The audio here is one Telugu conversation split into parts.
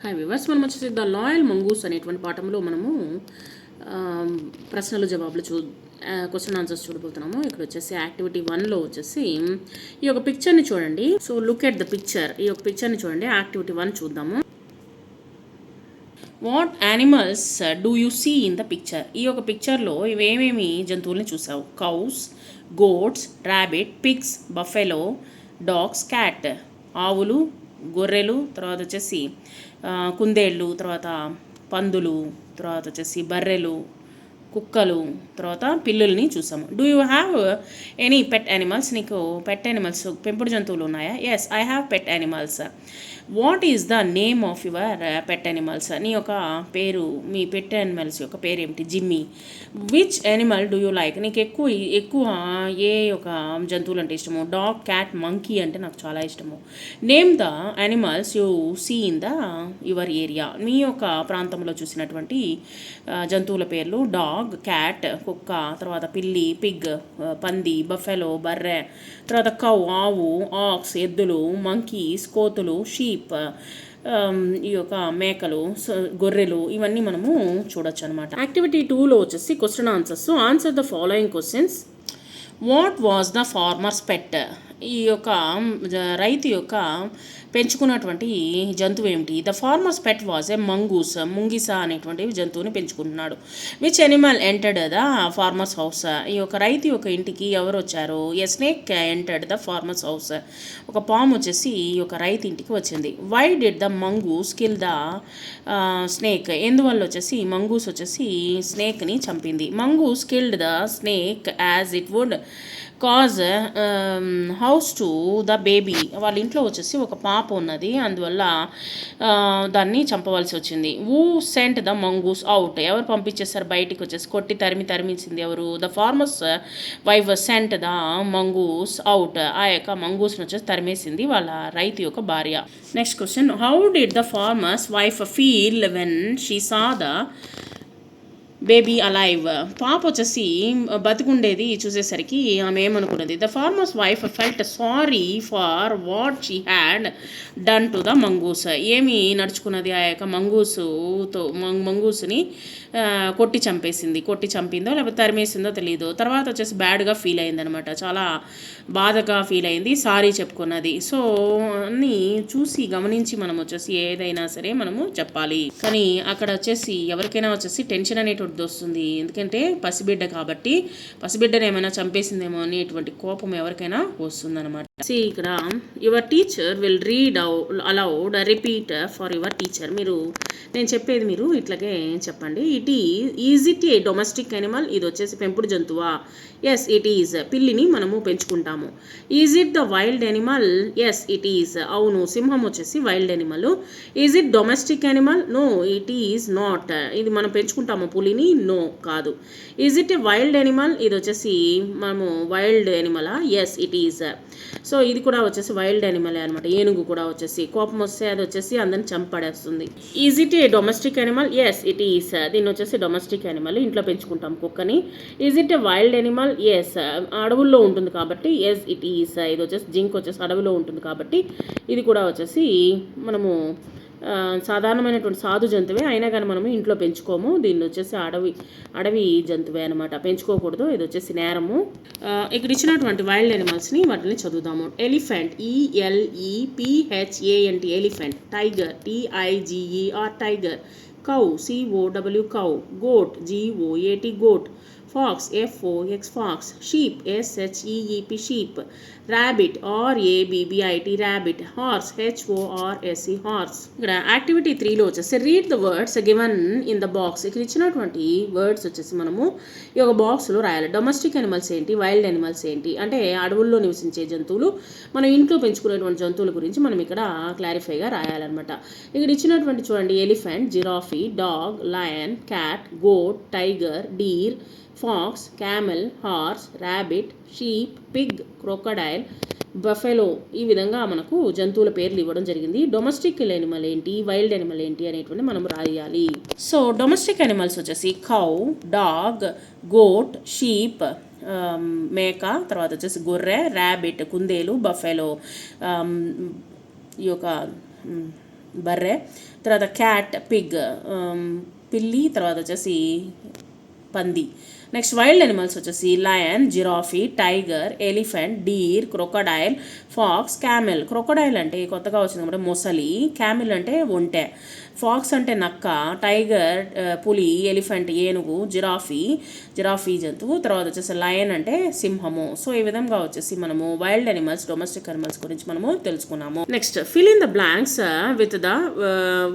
హాయ్ వివర్స్, మనం వచ్చేసి ద లాయల్ మంగూస్ అనేటువంటి పాఠంలో మనము ప్రశ్నలు జవాబులు క్వశ్చన్ ఆన్సర్స్ చూడబోతున్నాము. ఇక్కడ వచ్చేసి యాక్టివిటీ 1లో వచ్చేసి ఈ యొక్క పిక్చర్ని చూడండి. So look at the picture. ఈ యొక్క పిక్చర్ని చూడండి. యాక్టివిటీ 1 చూద్దాము. What animals do you see in the picture? ఈ యొక్క పిక్చర్లో ఇవేమేమి జంతువుల్ని చూసావు? Cows, goats, rabbit, pigs, buffalo, dogs, cat. ఆవులు, గొర్రెలు, తర్వాత వచ్చేసి కుందేళ్ళు, తర్వాత పందులు, తర్వాత వచ్చేసి బర్రెలు, కుక్కలు, తర్వాత పిల్లుల్ని చూసాము. Do you have any pet animals? నీకు పెట్ యానిమల్స్, పెంపుడు జంతువులు ఉన్నాయా? Yes, I have pet animals. What is the name of your pet animals? నీ యొక్క పేరు, మీ పెట్ యానిమల్స్ యొక్క పేరు ఏమిటి? Jimmy. Which animal do you like? నీకు ఎక్కువ ఏ యొక్క జంతువులు అంటే ఇష్టము? డాగ్, క్యాట్, మంకీ అంటే నాకు చాలా ఇష్టము. Name the animals you see in the your area. మీ యొక్క ప్రాంతంలో చూసినటువంటి జంతువుల పేర్లు: డాగ్, క్యాట్, కుక్క, తర్వాత పిల్లి, పిగ్, పంది, బఫెలో, బర్రె, తర్వాత కౌ, ఆవు, ఆక్స్, ఎద్దులు, మంకీస్, కోతులు, షీప్, ఈ యొక్క మేకలు, గొర్రెలు, ఇవన్నీ మనము చూడొచ్చు అనమాట. యాక్టివిటీ 2లో వచ్చేసి question answers. Answer the following questions. What was the farmer's pet? ఈ యొక్క రైతు యొక్క పెంచుకున్నటువంటి జంతువు ఏమిటి? The farmer's pet was a mongoose. ముంగిస అనేటువంటి జంతువుని పెంచుకుంటున్నాడు. Which animal entered the farmer's house? ఈ యొక్క రైతు యొక్క ఇంటికి ఎవరు వచ్చారు? A snake entered the farmer's house. ఒక పాము వచ్చేసి ఈ యొక్క రైతు ఇంటికి వచ్చింది. Why did the mongoose kill the snake? ఎందువల్ల వచ్చేసి మంగూస్ వచ్చేసి స్నేక్ని చంపింది. Mongoose killed the snake as it would cause house to the baby. వాళ్ళ ఇంట్లో వచ్చేసి ఒక పాప ఉన్నది, అందువల్ల దాన్ని చంపవలసి వచ్చింది. Who sent the mongoose out? ఎవరు పంపించేస్తారు బయటికి? వచ్చేసి కొట్టి తరిమించింది ఎవరు? The farmer's wife sent the mongoose out. ఆ యొక్క మంగూస్ని వచ్చేసి తరిమేసింది వాళ్ళ రైతు యొక్క భార్య. Next question. How did the farmer's wife feel when she saw the baby alive? పాప వచ్చేసి బతికుండేది చూసేసరికి ఆమె ఏమనుకున్నది? The farmer's wife felt sorry for what she had done to the mongoose. ఏమి నడుచుకున్నది? ఆ యొక్క మంగూస్ని కొట్టి చంపిందో లేకపోతే తరిమేసిందో తెలియదు. తర్వాత వచ్చేసి బ్యాడ్గా ఫీల్ అయిందనమాట. చాలా బాధగా ఫీల్ అయింది, సారీ చెప్పుకున్నది. సో అన్నీ చూసి గమనించి మనం వచ్చేసి ఏదైనా సరే మనము చెప్పాలి. కానీ అక్కడ వచ్చేసి ఎవరికైనా వచ్చేసి టెన్షన్ అనేటువంటి వస్తుంది. ఎందుకంటే పసిబిడ్డ కాబట్టి, పసిబిడ్డను ఏమైనా చంపేసిందేమో అనేటువంటి కోపం ఎవరికైనా వస్తుందన్నమాట. ఇక్కడ your teacher will read aloud repeat for your teacher. నేను చెప్పేది మీరు ఇట్లాగే చెప్పండి. Is it a domestic animal? ఇది వచ్చేసి పెంపుడు జంతువా? Yes it is. పిల్లిని మనము పెంచుకుంటాము. Is it the wild animal? Yes it is. అవును, సింహం వచ్చేసి wild animal. Is it domestic animal? No it is not. ఇది మనం పెంచుకుంటాము పులిని? నో కాదు. Is it a wild animal? ఇది వచ్చేసి మనము wild యానిమలా? Yes it is. So ఇది కూడా వచ్చేసి వైల్డ్ యానిమలే అనమాట. ఏనుగు కూడా వచ్చేసి కోపం వస్తే అది వచ్చేసి అందరిని చంపడేస్తుంది. Is it a domestic animal? Yes it is. దీన్ని వచ్చేసి డొమెస్టిక్ యానిమల్, ఇంట్లో పెంచుకుంటాం కుక్కని. Is it a wild animal? Yes, అడవుల్లో ఉంటుంది కాబట్టి ఎస్ ఇట్ ఈస్. ఇది వచ్చేసి జింక్ వచ్చేసి అడవిలో ఉంటుంది కాబట్టి ఇది కూడా వచ్చేసి మనము సాధారణమైనటువంటి సాధు జంతువే, అయినా కానీ మనము ఇంట్లో పెంచుకోము. దీన్ని వచ్చేసి అడవి జంతువే అనమాట, పెంచుకోకూడదు. ఇది వచ్చేసి నేరము. ఇక్కడ ఇచ్చినటువంటి వైల్డ్ యానిమల్స్ని వాటిని చదువుదాము. Elephant, ELEPHANT elephant. Tiger, TIGER tiger. Cow, COW cow. Goat, GOAT goat. Fox, FOX fox. Sheep, SHEEP sheep. Rabbit, RABBIT rabbit. Horse, HORSE horse. ఇక్కడ యాక్టివిటీ 3లో వచ్చేసి read the words given in the box. ఇక్కడ ఇచ్చినటువంటి వర్డ్స్ వచ్చేసి మనము ఈ యొక్క బాక్స్లో రాయాలి. డొమెస్టిక్ యానిమల్స్ ఏంటి, వైల్డ్ యానిమల్స్ ఏంటి అంటే అడవుల్లో నివసించే జంతువులు, మనం ఇంట్లో పెంచుకునేటువంటి జంతువుల గురించి మనం ఇక్కడ క్లారిఫైగా రాయాలన్నమాట. ఇక్కడ ఇచ్చినటువంటి చూడండి: elephant, giraffe, dog, lion, cat, goat, tiger, deer, fox, camel, horse, rabbit, sheep, pig, crocodile, buffalo. ఈ విధంగా మనకు జంతువుల పేర్లు ఇవ్వడం జరిగింది. డొమెస్టిక్ యానిమల్ ఏంటి, వైల్డ్ యానిమల్ ఏంటి అనేటువంటి మనం రాయాలి. సో డొమెస్టిక్ యానిమల్స్ వచ్చేసి కౌ, డాగ్, గోట్, షీప్, మేక, తర్వాత వచ్చేసి గొర్రె, ర్యాబిట్, కుందేలు, బఫెలో, ఈ యొక్క బర్రె, తర్వాత క్యాట్, పిగ్, పిల్లి, తర్వాత వచ్చేసి పంది. నెక్స్ట్ వైల్డ్ అనిమల్స్ వచ్చేసి lion, giraffe, tiger, elephant, deer, crocodile, fox, camel. Crocodile అంటే కొత్తగా వచ్చింది అనమాట మొసలి, క్యామెల్ అంటే ఒంటె, ఫాక్స్ అంటే నక్క, టైగర్ పులి, ఎలిఫెంట్ ఏనుగు, జిరాఫీ జంతువు, తర్వాత వచ్చేసి లయన్ అంటే సింహము. సో ఈ విధంగా వచ్చేసి మనము వైల్డ్ అనిమల్స్, డొమెస్టిక్ అనిమల్స్ గురించి మనము తెలుసుకున్నాము. Next fill in the blanks with the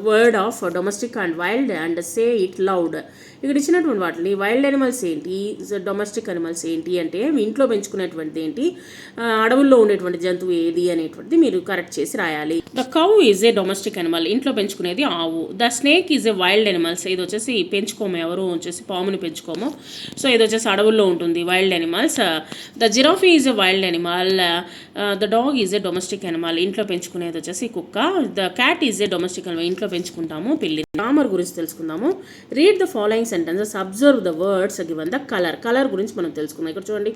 word of domestic and wild and say it loud. ఇక్కడ ఇచ్చినటువంటి వాటిని వైల్డ్ అనిమల్స్ ఏంటి, డొమెస్టిక్ అనిమల్స్ ఏంటి అంటే ఇంట్లో పెంచుకునేటువంటిది ఏంటి, అడవుల్లో ఉండేటువంటి జంతువు ఏది అనేటువంటిది మీరు కరెక్ట్ చేసి రాయాలి. The cow is a domestic animal, ఇంట్లో పెంచుకునేది ఆవు. The snake is a wild animals, ఇది వచ్చేసి పెంచుకోము, ఎవరు వచ్చేసి పాముని పెంచుకోము. సో ఇది వచ్చేసి అడవుల్లో ఉంటుంది wild animals. The giraffe is a wild animal. The dog is a domestic animal, ఇంట్లో పెంచుకునేది వచ్చేసి కుక్క. The cat is a domestic animal, ఇంట్లో పెంచుకుంటాము పిల్లి. గ్రామర్ గురించి తెలుసుకుందాము. Read the following sentences, observe the words given the colour గురించి మనం తెలుసుకున్నాం. ఇక్కడ చూడండి,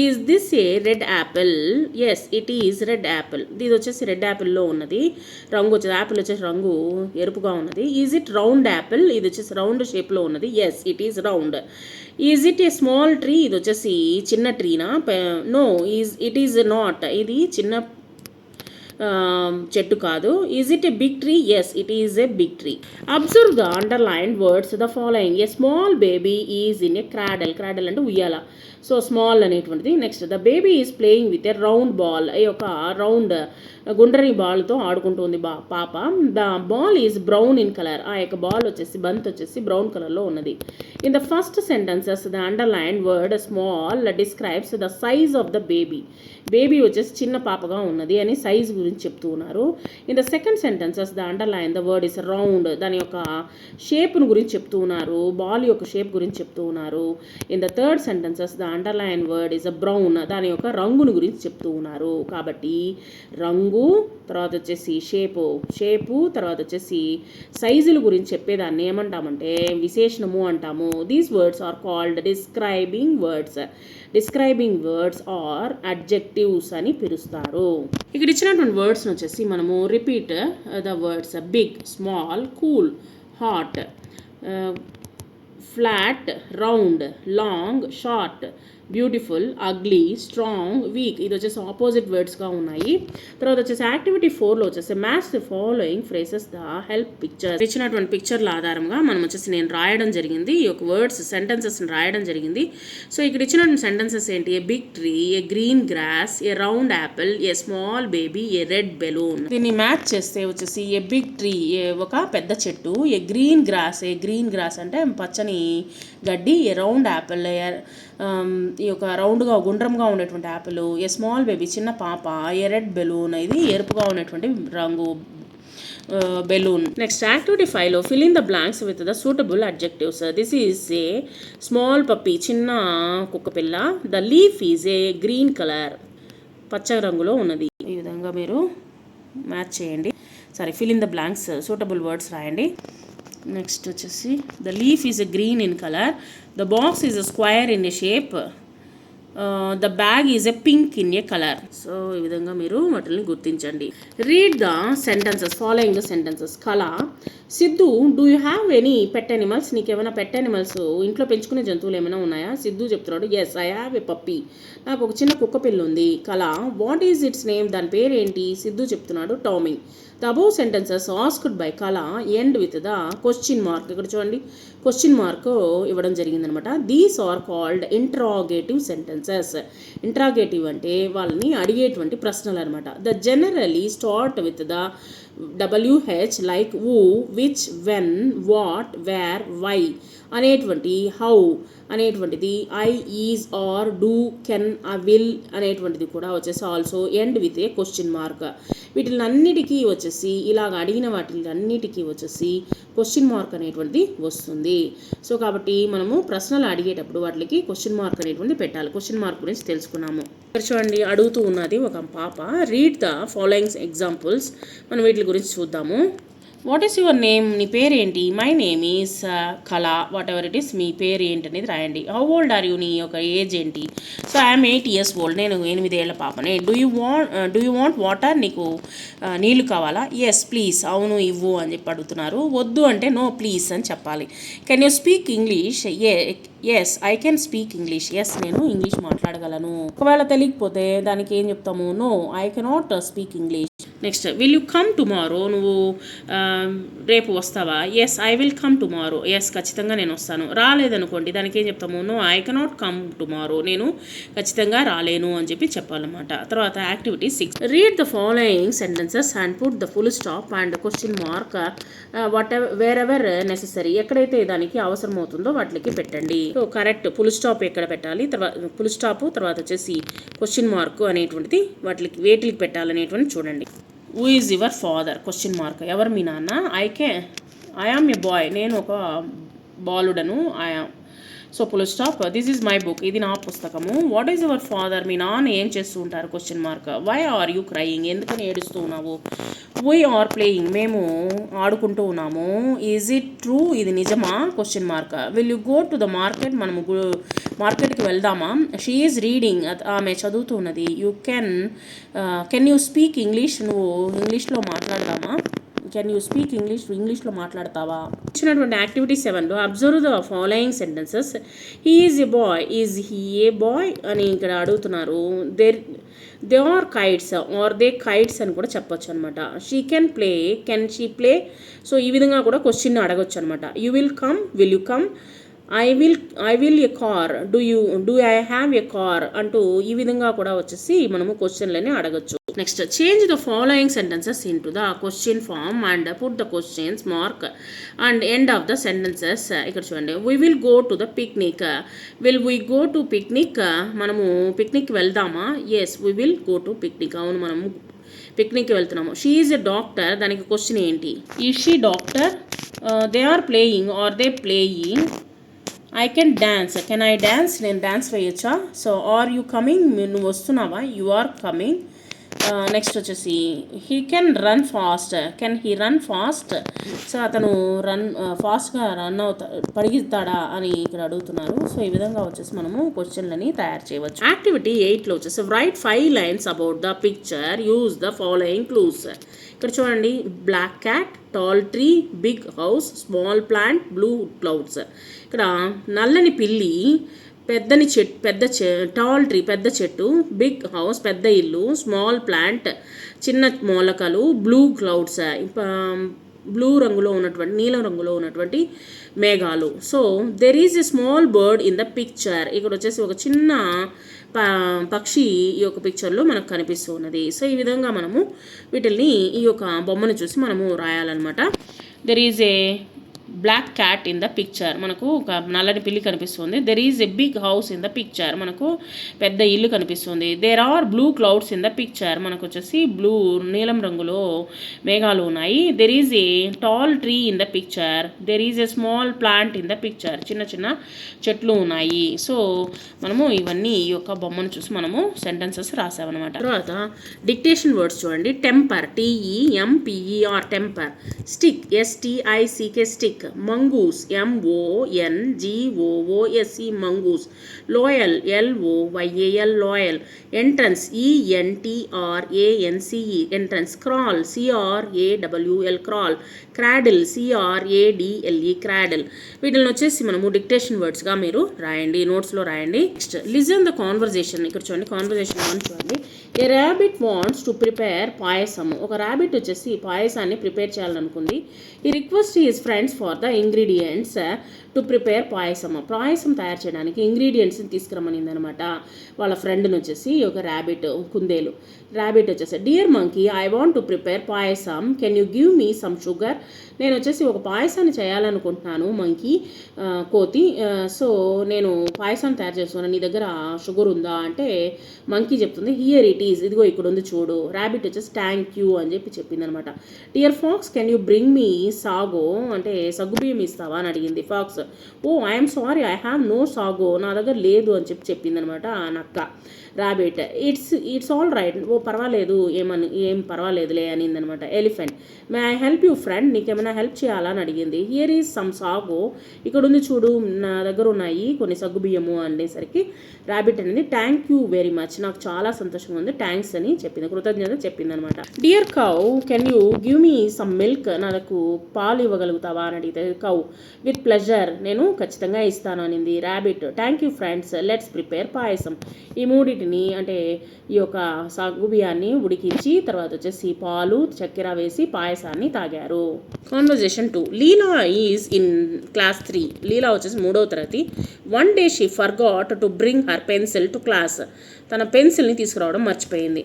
is this a red apple? Yes it is red apple. ఇది వచ్చేసి రెడ్ యాపిల్లో ఉన్నది. రంగు వచ్చేసి యాపిల్ వచ్చేసి రంగు ఎరుపుగా ఉన్నది. Is it round apple? ఇది వచ్చేసి రౌండ్ షేప్లో ఉన్నది. Yes it is round. Is it a small tree? ఇది వచ్చేసి చిన్న ట్రీనా? నో ఇట్ ఈజ్ నాట్, ఇది చిన్న చెట్టు కాదు. Is it a big tree? Yes it is a big tree. Observe the underlined words the following. A small baby is in a cradle. Cradle అంటే ఉయ్యాల. సో స్మాల్ అనేటువంటిది. Next the baby is playing with a round ball. ఈ యొక్క రౌండ్ గుండ్రని బాల్తో ఆడుకుంటుంది పాప. The ball is brown in colour. ఆ యొక్క బాల్ వచ్చేసి బంత్ వచ్చేసి బ్రౌన్ కలర్లో ఉన్నది. In the first sentences the underlined word small describes the size of the baby. Baby వచ్చేసి చిన్న పాపగా ఉన్నది అని సైజ్ గురించి చెప్తూ ఉన్నారు. In the second sentences the underline the word is round, దాని యొక్క షేప్ను గురించి చెప్తూ ఉన్నారు, బాల్ యొక్క షేప్ గురించి చెప్తూ ఉన్నారు. In the third sentences the underline word is brown, దాని యొక్క రంగును గురించి చెప్తూ ఉన్నారు. కాబట్టి రంగు, తర్వాత వచ్చేసి షేపు, తర్వాత వచ్చేసి సైజుల గురించి చెప్పేదాన్ని ఏమంటామంటే విశేషణము అంటాము. These words are called describing words. Describing words are adjectives అని పిలుస్తారు. ఇక్కడ ఇచ్చినటువంటి వర్డ్స్ వచ్చేసి మనము repeat the words big, small, cool, hot, flat, round, long, short, beautiful, ugly, strong, weak. ఇది వచ్చేసి ఆపోజిట్ వర్డ్స్గా ఉన్నాయి. తర్వాత వచ్చేసి యాక్టివిటీ 4లో వచ్చేసి match the following phrases the help pictures. ఇచ్చినటువంటి పిక్చర్ల ఆధారంగా మనం వచ్చేసి నేను రాయడం జరిగింది, ఈ యొక్క వర్డ్స్ సెంటెన్సెస్ని రాయడం జరిగింది. సో ఇక్కడ ఇచ్చినటువంటి సెంటెన్సెస్ ఏంటి? A big tree, a green grass, a round apple, a small baby, a red balloon. దీన్ని మ్యాచ్ చేస్తే వచ్చేసి ఏ బిగ్ ట్రీ ఒక పెద్ద చెట్టు, ఏ గ్రీన్ గ్రాస్ అంటే పచ్చని గడ్డి, ఏ రౌండ్ యాపిల్ ఈ యొక్క రౌండ్గా గుండ్రంగా ఉండేటువంటి యాపిల్, ఏ స్మాల్ బేబీ చిన్న పాప, ఏ రెడ్ బెలూన్ ఇది ఎరుపుగా ఉన్నటువంటి రంగు బెలూన్. నెక్స్ట్ యాక్టివిటీ 5లో fill in the blanks with the suitable adjectives. This is a small puppy, చిన్న కుక్క పిల్ల. The leaf is a green colour, పచ్చ రంగులో ఉన్నది. ఈ విధంగా మీరు మ్యాచ్ చేయండి. Fill in the blanks suitable words రాయండి. నెక్స్ట్ వచ్చేసి the leaf is a green in colour, the box is a square in a shape, the bag is a pink in a colour. So ఈ విధంగా మీరు వాటిని గుర్తించండి. Read the sentences, following the sentences. Kala, Siddhu do you have any pet animals? నీకేమైనా పెట్ అనిమల్స్, ఇంట్లో పెంచుకునే జంతువులు ఏమైనా ఉన్నాయా? సిద్ధు చెప్తున్నాడు yes I have a puppy, నాకు ఒక చిన్న కుక్క పిల్ల ఉంది. కళ, వాట్ ఈజ్ ఇట్స్ నేమ్? దాని పేరు ఏంటి? సిద్ధు చెప్తున్నాడు Tommy. The above sentences asked by Kala end with the question mark. ఇక్కడ చూడండి క్వశ్చన్ మార్క్ ఇవ్వడం జరిగిందనమాట. These are called interrogative sentences. Interrogative అంటే వాళ్ళని అడిగేటువంటి ప్రశ్నలు అనమాట. The generally start with the WH like who, which, when, what, where, why అనేటువంటి హౌ అనేటువంటిది, I, is, are, do, can, will అనేటువంటిది కూడా వచ్చేసి also end with a question mark. వీటిలన్నిటికీ వచ్చేసి ఇలాగ అడిగిన వాటిలన్నిటికీ వచ్చేసి క్వశ్చన్ మార్క్ అనేటువంటిది వస్తుంది. సో కాబట్టి మనము ప్రశ్నలు అడిగేటప్పుడు వాటికి క్వశ్చన్ మార్క్ అనేటువంటిది పెట్టాలి. క్వశ్చన్ మార్క్ గురించి తెలుసుకున్నాము. చూడండి అడుగుతూ ఉన్నది ఒక పాప. Read the following examples. మనం వీటి గురించి చూద్దాము. వాట్ ఈస్ యువర్ నేమ్, నీ పేరేంటి? మై నేమ్ ఈస్ కళ, వాట్ ఎవర్ ఇట్ ఈస్, మీ పేరు ఏంటి అనేది రాయండి. హౌ ఓల్డ్ ఆర్ యూ, నీ యొక్క ఏజ్ ఏంటి? సో ఐఎమ్ 8 years old, నేను 8 ఏళ్ల పాపనే. డూ యూ వాంట్ వాటర్, నీకు నీళ్ళు కావాలా? ఎస్ ప్లీజ్, అవును ఇవ్వు అని చెప్పి అడుగుతున్నారు. వద్దు అంటే నో ప్లీజ్ అని చెప్పాలి. Can you speak English? Yes I can speak English, yes నేను ఇంగ్లీష్ మాట్లాడగలను. ఒకవేళ తెలియకపోతే దానికి ఏం చెప్తాము? No I cannot speak English. Next, will you come tomorrow, నువ్వు రేపు వస్తావా? Yes I will come tomorrow, yes ఖచ్చితంగా నేను వస్తాను. రాలేదనుకోండి దానికి ఏం చెప్తాము? No I cannot come tomorrow, నేను ఖచ్చితంగా రాలేను అని చెప్పి చెప్పాలన్నమాట. తర్వాత activity 6, read the following sentences and put the full stop and question mark wear ever necessary, ఎక్కడైతే దానికి అవసరం అవుతుందో వాటికి పెట్టండి. సో కరెక్ట్ ఫుల్ స్టాప్ ఎక్కడ పెట్టాలి, తర్వాత ఫుల్ స్టాప్, తర్వాత వచ్చేసి క్వశ్చన్ మార్క్ అనేటువంటిది వేటికి పెట్టాలనేటువంటి చూడండి. Who is your father, question mark, ఎవరు మీ నాన్న? ఐ ఆమ్ ఎ బాయ్, నేను ఒక బాలుడను. So full stop, this is my book, ఇది నా పుస్తకము. వాట్ ఈజ్ యువర్ ఫాదర్, మీ నాన్న ఏం చేస్తూ ఉంటారు? Question mark. Why are you crying, ఎందుకని ఏడుస్తూ ఉన్నావు? వీ ఆర్ ప్లేయింగ్, మేము ఆడుకుంటూ ఉన్నాము. ఈజ్ ఇట్ ట్రూ, ఇది నిజమా? Question mark. Will you go to the market, మనము మార్కెట్కి వెళ్దామా? షీ ఈజ్ రీడింగ్, ఆమె చదువుతున్నది. కెన్ యూ స్పీక్ ఇంగ్లీష్, నువ్వు ఇంగ్లీష్లో మాట్లాడదామా? కెన్ యూ స్పీక్ ఇంగ్లీష్, ఇంగ్లీష్లో మాట్లాడతావా? ఇచ్చినటువంటి యాక్టివిటీ 7లో observe the following sentences. He is a boy, is he a boy అని ఇక్కడ అడుగుతున్నారు. They are kites are they kites అని కూడా చెప్పొచ్చు అనమాట. She can play, can she play. So ఈ విధంగా కూడా క్వశ్చన్ అడగొచ్చు అనమాట. You will come, will you come? I will a car, do I have a car అంటూ ఈ విధంగా కూడా వచ్చేసి మనము క్వశ్చన్లని అడగచ్చు. Next, change the following sentences into the question form and put the questions mark and end of the sentences. ఇక్కడ చూడండి, we will go to the picnic, will we go to picnic, మనము పిక్నిక్ వెళ్దామా? Yes we will go to picnic, అవును మనము పిక్నిక్కి వెళ్తున్నాము. షీ ఈజ్ ఎ డాక్టర్, దానికి క్వశ్చన్ ఏంటి? Is she doctor? They are playing are they playing? I can dance, can I dance, నేను డ్యాన్స్ వేయచ్చా? సో ఆర్ యూ కమింగ్, నువ్వు వస్తున్నావా? You are coming. నెక్స్ట్ వచ్చేసి he can run fast, can he run fast? So అతను ఫాస్ట్గా రన్ పరిగెత్తాడా అని ఇక్కడ అడుగుతున్నారు. సో ఈ విధంగా వచ్చేసి మనము క్వశ్చన్లని తయారు చేయవచ్చు. యాక్టివిటీ 8లో వచ్చేసి write 5 lines about the picture, use the following clues. ఇక్కడ చూడండి, black cat, tall tree, big house, small plant, blue clouds. ఇక్కడ నల్లని పిల్లి, టాల్ ట్రీ పెద్ద చెట్టు, బిగ్ హౌస్ పెద్ద ఇల్లు, స్మాల్ ప్లాంట్ చిన్న మొలకలు, బ్లూ క్లౌడ్స్ బ్లూ రంగులో ఉన్నటువంటి నీలం రంగులో ఉన్నటువంటి మేఘాలు. So there is a small bird in the picture, ఇక్కడ వచ్చేసి ఒక చిన్న పక్షి ఈ యొక్క పిక్చర్లో మనకు కనిపిస్తూ ఉన్నది. సో ఈ విధంగా మనము వీటిల్ని ఈ యొక్క బొమ్మను చూసి మనము రాయాలన్నమాట. There is a black cat in the picture, మనకు ఒక నల్లని పిల్లి కనిపిస్తుంది. There is a big house in the picture, మనకు పెద్ద ఇల్లు కనిపిస్తుంది. There are blue clouds in the picture, మనకు వచ్చేసి నీలం రంగులో మేఘాలు ఉన్నాయి. There is a tall tree in the picture, there is a small plant in the picture, చిన్న చిన్న చెట్లు ఉన్నాయి. సో మనము ఇవన్నీ ఈ యొక్క బొమ్మను చూసి మనము సెంటెన్సెస్ రాసామన్నమాట. తర్వాత డిక్టేషన్ వర్డ్స్ చూడండి. Temper, TEMPER temper, stick, STICK stick, mongoose, MONGOOSE mongoose, loyal, LOYAL loyal, entrance, ENTRANCE entrance, crawl, CRAWL crawl, cradle, CRADLE cradle. వీటిని వచ్చేసి మనము డిక్టేషన్ వర్డ్స్గా మీరు రాయండి, నోట్స్లో రాయండి. Next, listen the conversation. ఇక్కడ చూడండి, కాన్వర్జేషన్ అని చూడండి. A rabbit wants to prepare payasam, ఒక ర్యాబిట్ వచ్చేసి పాయసాన్ని ప్రిపేర్ చేయాలనుకుంది. ఈ request his friends for the ingredients to prepare payasam తయారు చేయడానికి ఇంగ్రీడియంట్స్ని తీసుకురమ్మనింది అనమాట వాళ్ళ ఫ్రెండ్ని వచ్చేసి. ఒక కుందేలు ర్యాబిట్ వచ్చేసి, dear monkey I want to prepare payasam, can you give me some sugar, నేను వచ్చేసి ఒక పాయసాన్ని చేయాలనుకుంటున్నాను మంకీ కోతి. సో నేను పాయసాన్ని తయారు చేస్తున్నాను, నీ దగ్గర షుగర్ ఉందా అంటే మంకీ చెప్తుంది హియర్ ఇట్ ఈస్, ఇదిగో ఇక్కడ ఉంది చూడు. ర్యాబిట్ వచ్చేసి థ్యాంక్ యూ అని చెప్పింది అనమాట. Dear fox can you bring me sago అంటే సగ్గుబియ్యం ఇస్తావా అని అడిగింది fox. Oh I'm sorry I have no sago, నా దగ్గర లేదు అని చెప్పింది అనమాట నక్క. Rabbit it's all right, oh పర్వాలేదు, ఏం పర్వాలేదులే అనింది అనమాట. Elephant may I help you friend, నీకేమైనా హెల్ప్ చేయాలా అని అడిగింది. హియర్ ఈజ్ సమ్ సాగో, ఇక్కడ ఉంది చూడు, నా దగ్గర ఉన్నాయి కొన్ని సగ్గుబియ్యము అనేసరికి ర్యాబిట్ అనేది థ్యాంక్ యూ వెరీ మచ్, నాకు చాలా సంతోషంగా ఉంది, థ్యాంక్స్ అని చెప్పింది, కృతజ్ఞత చెప్పింది అనమాట. Dear cow can you give me some milk, నాకు పాలు ఇవ్వగలుగుతావా అని అడిగితే కౌ విత్ ప్లెజర్, నేను ఖచ్చితంగా ఇస్తాను అనింది. Rabbit thank you friends let's prepare payasam, ఈ మూడింటిని అంటే ఈ యొక్క సగ్గుబియ్యాన్ని ఉడికించి తర్వాత వచ్చేసి పాలు చక్కెర వేసి పాయసాన్ని తాగారు. Conversation 2. Leela is in class 3. Leela వచ్చేసి 3వ తరగతి. One day she forgot to bring her pencil to class, తన పెన్సిల్ని తీసుకురావడం మర్చిపోయింది.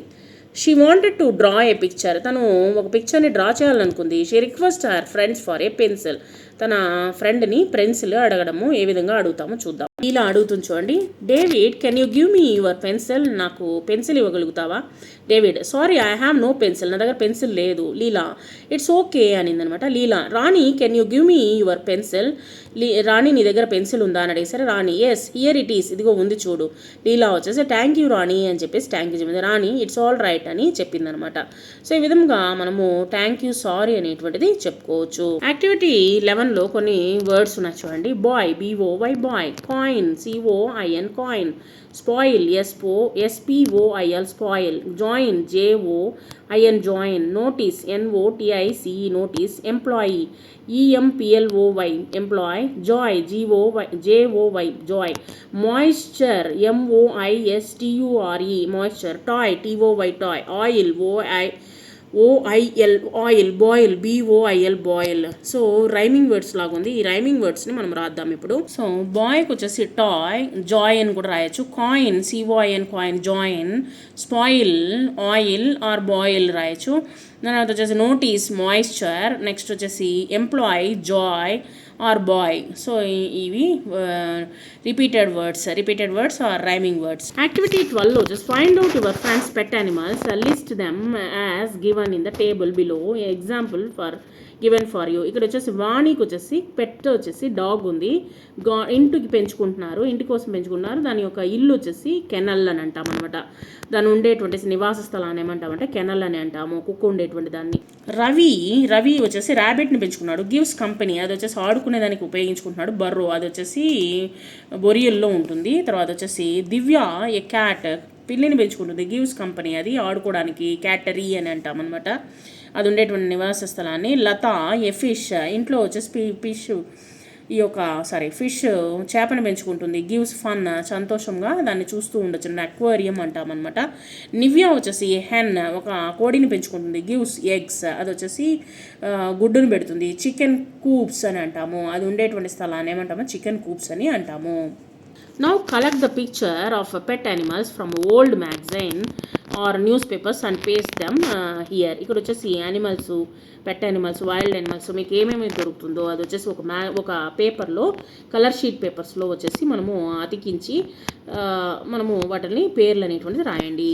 She wanted to draw a picture, తను ఒక పిక్చర్ని డ్రా చేయాలనుకుంది. She request her friends for a pencil, తన ఫ్రెండ్ని పెన్సిల్ అడగడము ఏ విధంగా అడుగుతామో చూద్దాం. ఇలా అడుగుతుంది చూడండి. David can you give me your pencil, నాకు పెన్సిల్ ఇవ్వగలుగుతావా? David sorry I have no pencil, నా దగ్గర పెన్సిల్ లేదు. లీలా ఇట్స్ ఓకే అనిందనమాట. Leela Rani can you give me your pencil, Rani నీ దగ్గర పెన్సిల్ ఉందా అని అడిగేసరి Rani yes here it is, ఇదిగో ఉంది చూడు. లీలా వచ్చేసి థ్యాంక్ యూ రాణి అని చెప్పేసి థ్యాంక్ యూ చెప్పింది. రాణి ఇట్స్ ఆల్ రైట్ అని చెప్పిందనమాట. సో ఈ విధంగా మనము థ్యాంక్ యూ సారీ అనేటువంటిది చెప్పుకోవచ్చు. యాక్టివిటీ 11లో కొన్ని వర్డ్స్ ఉన్నాయి చూడండి. Boy BOY boy, coin COIN coin, spoil SPOIL spoil, join JOIN join, notice NOTICE notice, employee EMPLOY employ, joy JOY joy, moisture MOISTURE moisture, toy TOY toy, oil oil, boil BOIL boil. So rhyming words లాగా ఉంది, ఈ రైమింగ్ వర్డ్స్ని మనం రాద్దాం ఇప్పుడు. సో బాయ్కి వచ్చేసి టాయ్, జాయ్ అని కూడా రాయొచ్చు. Coin COIN coin, join, spoil oil or boil రాయొచ్చు. తర్వాత వచ్చేసి నోటీస్ మాయిశ్చర్, నెక్స్ట్ వచ్చేసి employ joy or boy. So ఇవి repeated words or rhyming words. Activity 12లో వచ్చేసి find out your friends pet animals, list them as given in the table below, example for given for you. ఇక్కడ వచ్చేసి వాణికి వచ్చేసి పెట్ వచ్చేసి డాగ్ ఉంది, ఇంటికి పెంచుకుంటున్నారు, ఇంటి కోసం పెంచుకుంటున్నారు. దాని యొక్క ఇల్లు వచ్చేసి కెనల్ అని అంటాం అనమాట. దాని ఉండేటువంటి నివాస స్థలాన్ని ఏమంటామంటే కెనల్ అని అంటాము, కుక్క ఉండేటువంటి దాన్ని. రవి వచ్చేసి ర్యాబిట్ని పెంచుకున్నాడు. గివ్స్ కంపెనీ, అది వచ్చేసి ఆడుకునేదానికి ఉపయోగించుకుంటున్నాడు. బర్రో అది వచ్చేసి బొరియల్లో ఉంటుంది. తర్వాత వచ్చేసి దివ్య ఏ క్యాట్, పిల్లిని పెంచుకుంటుంది. గివ్స్ కంపెనీ, అది ఆడుకోవడానికి క్యాటరీ అని అంటాం అనమాట, అది ఉండేటువంటి నివాస స్థలాన్ని. లత ఏ ఫిష్, ఇంట్లో వచ్చేసి ఫిష్ చేపను పెంచుకుంటుంది. గివ్స్ ఫన్, సంతోషంగా దాన్ని చూస్తూ ఉండొచ్చు, అక్వేరియం అంటామన్నమాట. నివ్య వచ్చేసి హెన్, ఒక కోడిని పెంచుకుంటుంది. గివ్స్ ఎగ్స్, అది వచ్చేసి గుడ్డును పెడుతుంది. చికెన్ కూప్స్ అని అంటాము, అది ఉండేటువంటి స్థలాన్ని ఏమంటాము చికెన్ కూప్స్ అని అంటాము. Now collect the picture of pet animals from old magazine or newspapers and paste them here. ఇక్కడ వచ్చేసి animals, pet animals, wild animals మీకు ఏమేమి దొరుకుతుందో అది వచ్చేసి ఒక పేపర్లో, కలర్ షీట్ పేపర్స్లో వచ్చేసి మనము అతికించి మనము వాటిని పేర్లు అనేటువంటిది రాయండి.